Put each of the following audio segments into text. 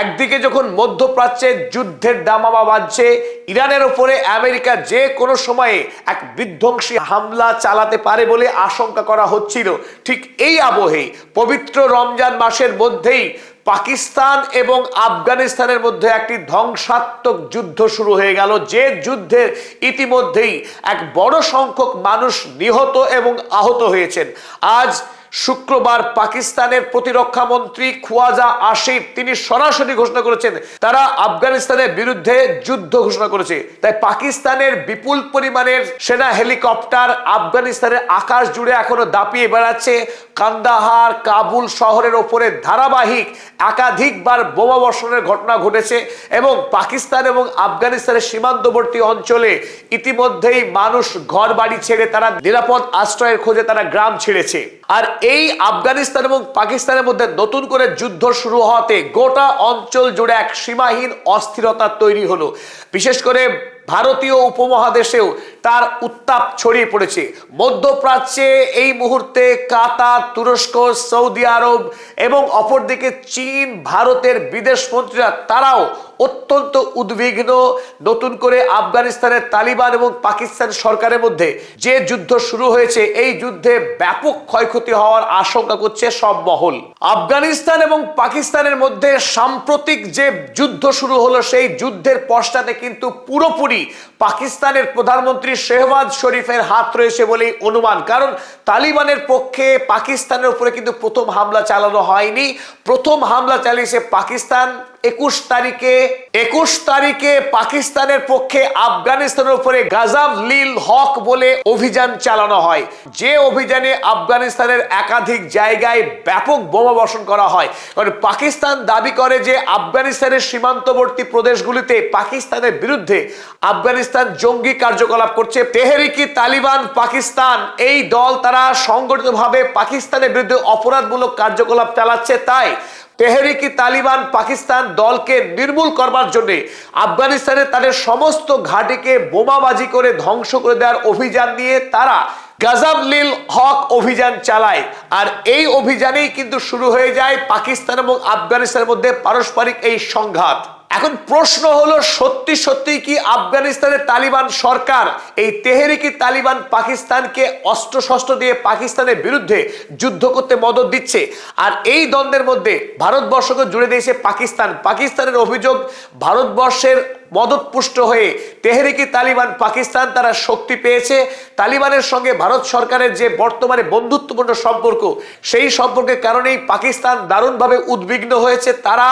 একদিকে যখন মধ্যপ্রাচ্যে যুদ্ধের দামামা বাজছে, ইরানের উপরে আমেরিকা যে কোনো সময়ে এক বিধ্বংসী হামলা চালাতে পারে বলে আশঙ্কা করা হচ্ছিল, ঠিক এই আবহে পবিত্র রমজান মাসের মধ্যেই পাকিস্তান এবং আফগানিস্তানের মধ্যে একটি ধ্বংসাত্মক যুদ্ধ শুরু হয়ে গেল, যে যুদ্ধের ইতিমধ্যেই এক বড় সংখ্যক মানুষ নিহত এবং আহত হয়েছেন। আজ শুক্রবার পাকিস্তানের প্রতিরক্ষা মন্ত্রী খুয়াজা আসিফ তিনি সরাসরি ঘোষণা করেছেন তারা আফগানিস্তানের বিরুদ্ধে যুদ্ধ ঘোষণা করেছে। তাই পাকিস্তানের বিপুল পরিমাণের সেনা হেলিকপ্টার আফগানিস্তানের আকাশ জুড়ে এখনো দাপিয়ে বেড়াচ্ছে। কান্দাহার, কাবুল শহরের ওপরে ধারাবাহিক একাধিকবার বোমা বর্ষণের ঘটনা ঘটেছে এবং পাকিস্তান এবং আফগানিস্তানের সীমান্তবর্তী অঞ্চলে ইতিমধ্যেই মানুষ ঘর বাড়ি ছেড়ে তারা নিরাপদ আশ্রয়ের খোঁজে তারা গ্রাম ছেড়েছে। আর এই আফগানিস্তান এবং পাকিস্তানের মধ্যে নতুন করে যুদ্ধ শুরু হওয়াতে গোটা অঞ্চল জুড়ে এক সীমাহীন অস্থিরতা তৈরি হলো। বিশেষ করে ভারতীয় উপমহাদেশেও তার উত্তাপ ছড়িয়ে পড়েছে। মধ্যপ্রাচ্যে এই মুহূর্তে কাতার, তুরস্ক, সৌদি আরব এবং অপরদিকে চীন, ভারতের বিদেশ মন্ত্রীরা তারাও অত্যন্ত উদ্বিগ্ন। নতুন করে আফগানিস্তানের তালিবান এবং পাকিস্তান সরকারের মধ্যে যে যুদ্ধ শুরু হয়েছে, এই যুদ্ধে ব্যাপক ক্ষয়ক্ষতি হওয়ার আশঙ্কা করছে সব মহল। আফগানিস্তান এবং পাকিস্তানের মধ্যে সাম্প্রতিক যে যুদ্ধ শুরু হলো, সেই যুদ্ধের পশ্চাতে কিন্তু পুরোপুরি পাকিস্তানের প্রধানমন্ত্রী শেহবাজ শরীফের হাত রয়েছে বলেই অনুমান। কারণ তালিবানের পক্ষে পাকিস্তানের উপরে কিন্তু প্রথম হামলা চালানো হয়নি। প্রথম হামলা চালিয়েছে পাকিস্তান 21 তারিখে পাকিস্তানের পক্ষে আফগানিস্তানের উপরে গাজাব লিল হক বলে অভিযান চালানো হয়, যে অভিযানে আফগানিস্তানের একাধিক জায়গায় ব্যাপক বোমা বর্ষণ করা হয়। কারণ পাকিস্তান দাবি করে যে আফগানিস্তানের সীমান্তবর্তী প্রদেশগুলিতে পাকিস্তানের বিরুদ্ধে আফগানিস্তান জঙ্গি কার্যকলাপ করছে। তেহরিকি তালিবান পাকিস্তান এই দল তারা সংগঠিতভাবে পাকিস্তানের বিরুদ্ধে অপরাধমূলক কার্যকলাপ চালাচ্ছে। তাই তেহরিকি তালিবান পাকিস্তান দলকে নির্মূল করবার জন্য আফগানিস্তানে তাদের সমস্ত ঘাঁটিকে বোমাবাজি করে ধ্বংস করে দেওয়ার অভিযান নিয়ে তারা গাজাব লিল হক অভিযান চালায়। আর এই অভিযানেই কিন্তু শুরু হয়ে যায় পাকিস্তান এবং আফগানিস্তানের মধ্যে পারস্পরিক এই সংঘাত। এখন প্রশ্ন হলো, সত্যি সত্যি কি আফগানিস্তানের তালিবান সরকার এই তেহরিকি তালিবান পাকিস্তানকে অস্ত্রশস্ত্র দিয়ে পাকিস্তানের বিরুদ্ধে যুদ্ধ করতে মদদ দিচ্ছে? আর এই দ্বন্দ্বের মধ্যে ভারতবর্ষকে জুড়ে দিয়েছে পাকিস্তান। পাকিস্তানের অভিযোগ, ভারতবর্ষের মদতপুষ্ট হয়ে তেহরিকি তালিবান পাকিস্তান তারা শক্তি পেয়েছে। তালিবানের সঙ্গে ভারত সরকারের যে বর্তমানে বন্ধুত্বপূর্ণ সম্পর্ক, সেই সম্পর্কের কারণেই পাকিস্তান দারুণভাবে উদ্বিগ্ন হয়েছে। তারা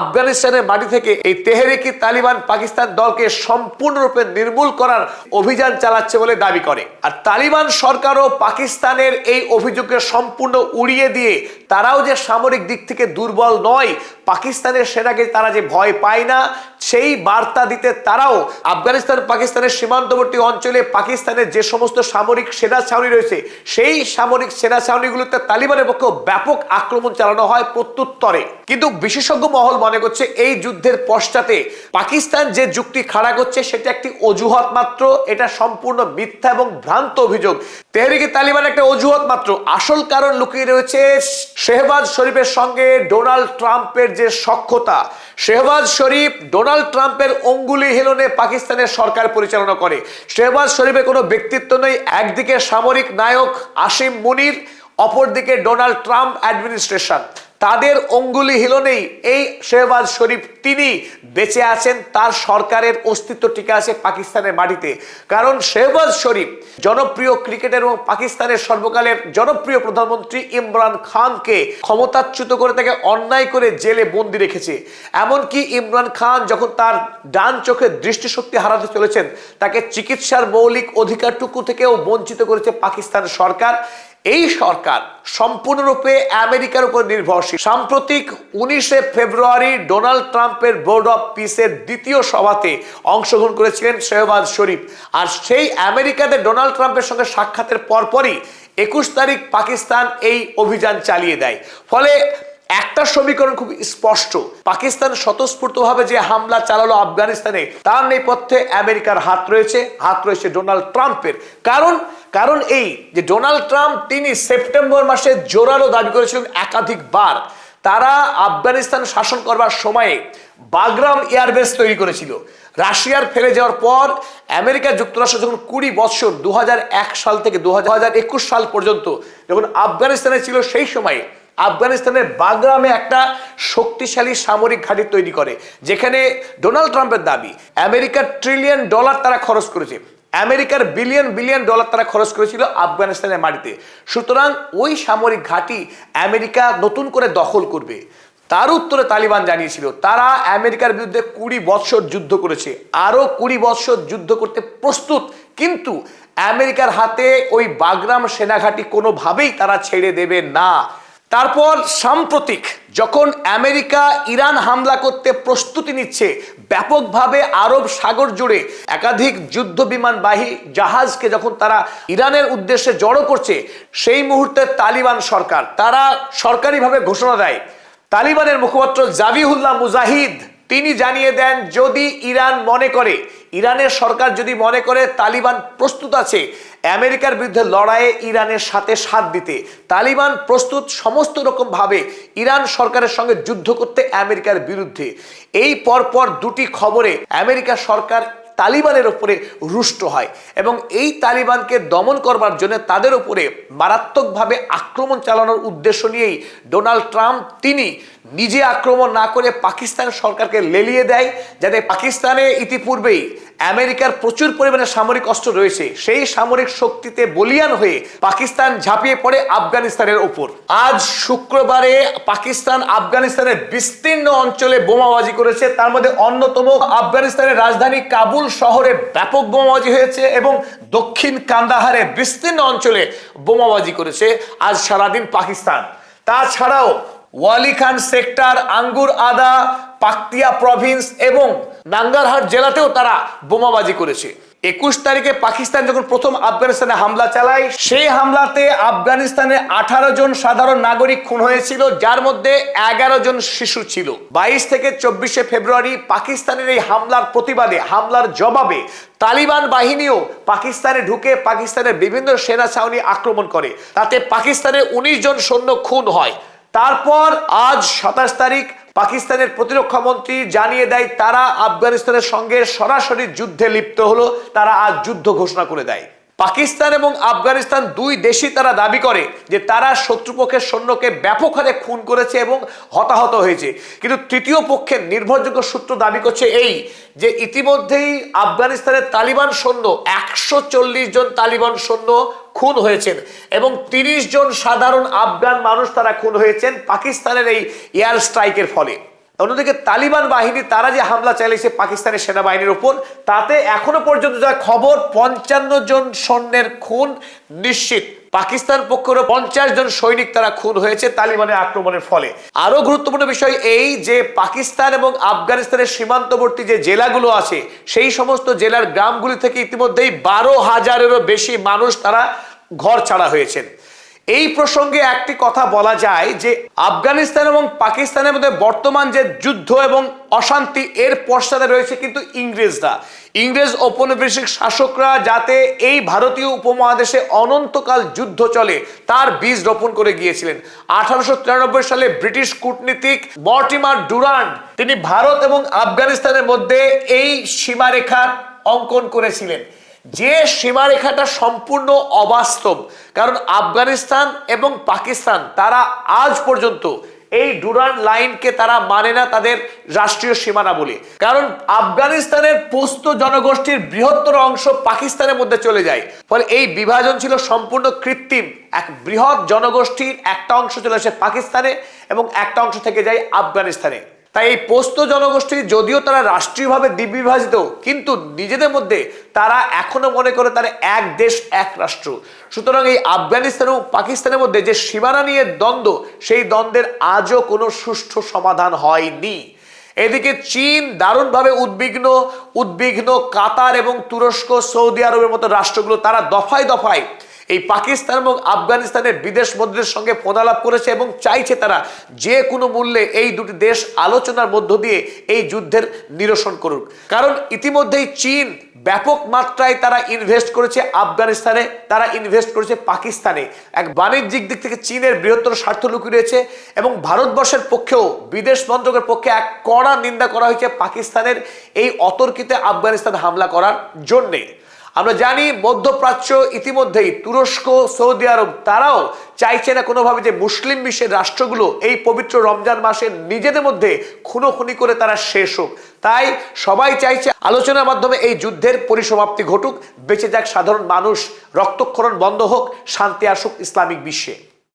আফগানিস্তানের মাটি থেকে এই তেহরিকি তালিবান পাকিস্তান দলকে সম্পূর্ণরূপে নির্মূল করার অভিযান চালাচ্ছে বলে দাবি করে। আর তালিবান সরকারও পাকিস্তানের এই অভিযোগকে সম্পূর্ণ উড়িয়ে দিয়ে তারাও যে সামরিক দিক থেকে দুর্বল নয়, পাকিস্তানের সেনাকে তারা যে ভয় পায় না, সেই বার্তা দিতে তারাও আফগানিস্তান পাকিস্তানের সীমান্তবর্তী অঞ্চলে পাকিস্তানের যে সমস্ত সামরিক সেনা ছাউনি রয়েছে, সেই সামরিক সেনা ছাউনিগুলোতে তালিবানের পক্ষে ব্যাপক আক্রমণ চালানো হয় প্রত্যুত্তরে। কিন্তু বিশেষজ্ঞ মহল মনে করছে এই যুদ্ধের পশ্চাতে পাকিস্তান যে যুক্তি খাড়া করছে সেটা একটি অজুহাত মাত্র। এটা সম্পূর্ণ মিথ্যা এবং ভ্রান্ত অভিযোগ। তেহরিকি তালিবান একটা অজুহাত মাত্র। আসল কারণ লুকিয়ে রয়েছে শেহবাজ শরীফের সঙ্গে ডোনাল্ড ট্রাম্পের যে সখ্যতা। শেহবাজ শরীফ ডোনাল্ড ট্রাম্পের অঙ্গুলি হেলনে পাকিস্তানের সরকার পরিচালনা করে। শেহবাজ শরীফের কোনো ব্যক্তিত্ব নেই। একদিকে সামরিক নায়ক আসিম মুনির, অপরদিকে ডোনাল্ড ট্রাম্প অ্যাডমিনিস্ট্রেশন। তাদের অঙ্গুলি হিলনেই এই শেহবাজ শরীফ তিনি বেঁচে আছেন, তার সরকারের অস্তিত্ব টিকে আছে পাকিস্তানের মাটিতে। কারণ শেহবাজ শরীফ জনপ্রিয় ক্রিকেটার এবং পাকিস্তানের সর্বকালের জনপ্রিয় প্রধানমন্ত্রী ইমরান খানকে ক্ষমতাচ্যুত করে তাকে অন্যায় করে জেলে বন্দি রেখেছে। এমনকি ইমরান খান যখন তার ডান চোখের দৃষ্টিশক্তি হারাতে চলেছেন, তাকে চিকিৎসার মৌলিক অধিকারটুকু থেকেও বঞ্চিত করেছে পাকিস্তান সরকার। এই সরকার সম্পূর্ণরূপে আমেরিকার উপর নির্ভরশীল। সাম্প্রতিক 19 ফেব্রুয়ারি ডোনাল্ড ট্রাম্পের বোর্ড অফ পিসের দ্বিতীয় সভাতে অংশগ্রহণ করেছিলেন শেহবাজ শরীফ। আর সেই আমেরিকাতে ডোনাল্ড ট্রাম্পের সঙ্গে সাক্ষাতের পরপরই 21 তারিখ পাকিস্তান এই অভিযান চালিয়ে দেয়। ফলে একটা সমীকরণ খুব স্পষ্ট, পাকিস্তান স্বতঃস্ফূর্তভাবে যে হামলা চালালো আফগানিস্তানে, তার নেপথ্যে আমেরিকার হাত রয়েছে ডোনাল্ড ট্রাম্পের। কারণ এই যে ডোনাল্ড ট্রাম্প তিনি সেপ্টেম্বর মাসে জোরালো দাবি করেছিলেন একাধিকবার তারা আফগানিস্তান শাসন করবার সময়ে বাগরাম এয়ারবেস তৈরি করেছিল। রাশিয়ার ফেলে যাওয়ার পর আমেরিকা যুক্তরাষ্ট্র যখন 20 বছর 2001 সাল থেকে 2021 সাল পর্যন্ত যখন আফগানিস্তানে ছিল, সেই সময়ে আফগানিস্তানের বাগরামে একটা শক্তিশালী সামরিক ঘাঁটি তৈরি করে, যেখানে ডোনাল্ড ট্রাম্পের দাবি আমেরিকার $1 ট্রিলিয়ন তারা খরচ করেছে, আমেরিকার বিলিয়ন ডলার তারা খরচ করেছিল আফগানিস্তানের মাটিতে। সুতরাং ওই সামরিক ঘাঁটি আমেরিকা নতুন করে দখল করবে। তার উত্তরে তালিবান জানিয়েছিল তারা আমেরিকার বিরুদ্ধে 20 বছর যুদ্ধ করেছে, আরো 20 বছর যুদ্ধ করতে প্রস্তুত, কিন্তু আমেরিকার হাতে ওই বাগরাম সেনাঘাঁটি কোনোভাবেই তারা ছেড়ে দেবে না। তারপর সাম্প্রতিক যখন আমেরিকা ইরান হামলা করতে প্রস্তুতি নিচ্ছে, ব্যাপকভাবে আরব সাগর জুড়ে একাধিক যুদ্ধ বিমানবাহী জাহাজকে যখন তারা ইরানের উদ্দেশ্যে জড়ো করছে, সেই মুহূর্তে তালিবান সরকার তারা সরকারিভাবে ঘোষণা দেয়। তালিবানের মুখপাত্র জাবিহুল্লাহ মুজাহিদ তিনি জানিয়ে দেন, যদি ইরানের সরকার যদি মনে করে তালিবান প্রস্তুত আছে আমেরিকার বিরুদ্ধে লড়াইয়ে ইরানের সাথে সাথ দিতে, তালিবান প্রস্তুত সমস্ত রকম ভাবে ইরান সরকারের সঙ্গে যুদ্ধ করতে আমেরিকার বিরুদ্ধে। এই পরপর দুটি খবরে আমেরিকা সরকার তালিবানের উপরে রুষ্ট হয় এবং এই তালিবানকে দমন করবার জন্য তাদের উপরে মারাত্মকভাবে আক্রমণ চালানোর উদ্দেশ্য নিয়েই ডোনাল্ড ট্রাম্প তিনি নিজে আক্রমণ না করে পাকিস্তান সরকারকে লেলিয়ে দেয়, যাতে পাকিস্তানে ইতিপূর্বেই আমেরিকার প্রচুর পরিমাণে সামরিক অস্ত্র রয়েছে, সেই সামরিক শক্তিতে বলিয়ান হয়ে পাকিস্তান ঝাঁপিয়ে পড়ে আফগানিস্তানের উপর। আজ শুক্রবারে পাকিস্তান আফগানিস্তানের বিস্তীর্ণ অঞ্চলে বোমাবাজি করেছে, তার মধ্যে অন্যতম আফগানিস্তানের রাজধানী কাবুল শহরে ব্যাপক বোমাবাজি হয়েছে এবং দক্ষিণ কান্দাহারে বিস্তীর্ণ অঞ্চলে বোমাবাজি করেছে আজ সারাদিন পাকিস্তান। তাছাড়াও ওয়ালি খান সেক্টর, আঙ্গুর আদা, পাকতিয়া প্রভিন্স এবং নাঙ্গারহাট জেলাতেও তারা বোমাবাজি করেছে। 21 তারিখে পাকিস্তান যখন প্রথম আফগানিস্তানে হামলা চালায়, সেই হামলাতে আফগানিস্তানে 18 জন সাধারণ নাগরিক খুন হয়েছিল, যার মধ্যে 11 জন শিশু ছিল। 22 থেকে 24 ফেব্রুয়ারি পাকিস্তানের এই হামলার প্রতিবাদে, হামলার জবাবে তালিবান বাহিনীও পাকিস্তানে ঢুকে পাকিস্তানের বিভিন্ন সেনা ছাউনি আক্রমণ করে, তাতে পাকিস্তানের 19 জন সৈন্য খুন হয়। তারপর আজ 27 তারিখ পাকিস্তানের প্রতিরক্ষা মন্ত্রী জানিয়ে দেয় তারা আফগানিস্তানের সঙ্গে সরাসরি যুদ্ধে লিপ্ত হলো, তারা আজ যুদ্ধ ঘোষণা করে দেয়। পাকিস্তান এবং আফগানিস্তান দুই দেশই তারা দাবি করে যে তারা শত্রুপক্ষের সৈন্যকে ব্যাপক হারে খুন করেছে এবং হতাহত হয়েছে, কিন্তু তৃতীয় পক্ষের নির্ভরযোগ্য সূত্র দাবি করছে এই যে ইতিমধ্যেই আফগানিস্তানের তালিবান সৈন্য 140 জন তালিবান সৈন্য খুন হয়েছেন এবং 30 জন সাধারণ আফগান মানুষ তারা খুন হয়েছেন পাকিস্তানের এই এয়ার স্ট্রাইকের ফলে। অন্যদিকে তালিবান বাহিনী তারা যে হামলা চালিয়েছে পাকিস্তানের সেনাবাহিনীর উপর, তাতে এখনো পর্যন্ত যা খবর 55 জন সৈন্যের খুন নিশ্চিত। পাকিস্তান পক্ষেরও 50 জন সৈনিক তারা খুন হয়েছে তালিবানের আক্রমণের ফলে। আরো গুরুত্বপূর্ণ বিষয় এই যে পাকিস্তান এবং আফগানিস্তানের সীমান্তবর্তী যে জেলাগুলো আছে, সেই সমস্ত জেলার গ্রামগুলি থেকে ইতিমধ্যেই 12,000-এরও বেশি মানুষ তারা ঘর ছাড়া হয়েছেন। এই প্রসঙ্গে একটি কথা বলা যায় যে আফগানিস্তান এবং পাকিস্তানের মধ্যে বর্তমান যে যুদ্ধ এবং অশান্তি, এর পশ্চাতে রয়েছে কিন্তু ইংরেজরা। ইংরেজ ঔপনিবেশিক শাসকরা যাতে এই ভারতীয় উপমহাদেশে অনন্তকাল যুদ্ধ চলে তার বীজ রোপণ করে গিয়েছিলেন। 1893 সালে ব্রিটিশ কূটনীতিক মর্টিমার ডুরান্ট তিনি ভারত এবং আফগানিস্তানের মধ্যে এই সীমারেখা অঙ্কন করেছিলেন, যে সীমারেখাটা সম্পূর্ণ অবাস্তব, কারণ আফগানিস্তান এবং পাকিস্তান তারা আজ পর্যন্ত এই ডুরান্ট লাইনকে তারা মানে না তাদের রাষ্ট্রীয় সীমানা বলে, কারণ আফগানিস্তানের পশতু জনগোষ্ঠীর বৃহত্তর অংশ পাকিস্তানের মধ্যে চলে যায়, ফলে এই বিভাজন ছিল সম্পূর্ণ কৃত্রিম। এক বৃহৎ জনগোষ্ঠীর একটা অংশ চলে আসে পাকিস্তানে এবং একটা অংশ থেকে যায় আফগানিস্তানে। তাই এই পশতু জনগোষ্ঠী যদিও তারা রাষ্ট্রীয়ভাবে দ্বিবিভাজিত, কিন্তু নিজেদের মধ্যে তারা এখনো মনে করে তারা এক দেশ এক রাষ্ট্র। সুতরাং এই আফগানিস্তান এবং পাকিস্তানের মধ্যে যে সীমানা নিয়ে দ্বন্দ্ব, সেই দ্বন্দ্বের আজও কোনো সুষ্ঠু সমাধান হয়নি। এদিকে চীন দারুণভাবে উদ্বিগ্ন। কাতার এবং তুরস্ক, সৌদি আরবের মতো রাষ্ট্রগুলো তারা দফায় দফায় এই পাকিস্তান এবং আফগানিস্তানের বিদেশ মন্ত্রীদের সঙ্গে ফোনালাপ করেছে এবং চাইছে তারা যে কোনো মূল্যে এই দুটি দেশ আলোচনার মধ্য দিয়ে এই যুদ্ধের নিরসন করুক। কারণ ইতিমধ্যেই চীন ব্যাপক মাত্রায় তারা ইনভেস্ট করেছে আফগানিস্তানে, তারা ইনভেস্ট করেছে পাকিস্তানে। এক বাণিজ্যিক দিক থেকে চীনের বৃহত্তর স্বার্থ লুকিয়ে রয়েছে এবং ভারতবর্ষের পক্ষেও বিদেশ মন্ত্রকের পক্ষে এক কড়া নিন্দা করা হয়েছে পাকিস্তানের এই অতর্কিত আফগানিস্তান হামলা করার জন্যে। আমরা জানি মধ্যপ্রাচ্য ইতিমধ্যেই তুরস্ক, সৌদি আরব তারাও চাইছে না কোনোভাবে যে মুসলিম বিশ্বের রাষ্ট্রগুলো এই পবিত্র রমজান মাসে নিজেদের মধ্যে খুনোখুনি করে তারা শেষ হোক। তাই সবাই চাইছে আলোচনার মাধ্যমে এই যুদ্ধের পরিসমাপ্তি ঘটুক, বেঁচে যাক সাধারণ মানুষ, রক্তক্ষরণ বন্ধ হোক, শান্তি আসুক ইসলামিক বিশ্বে।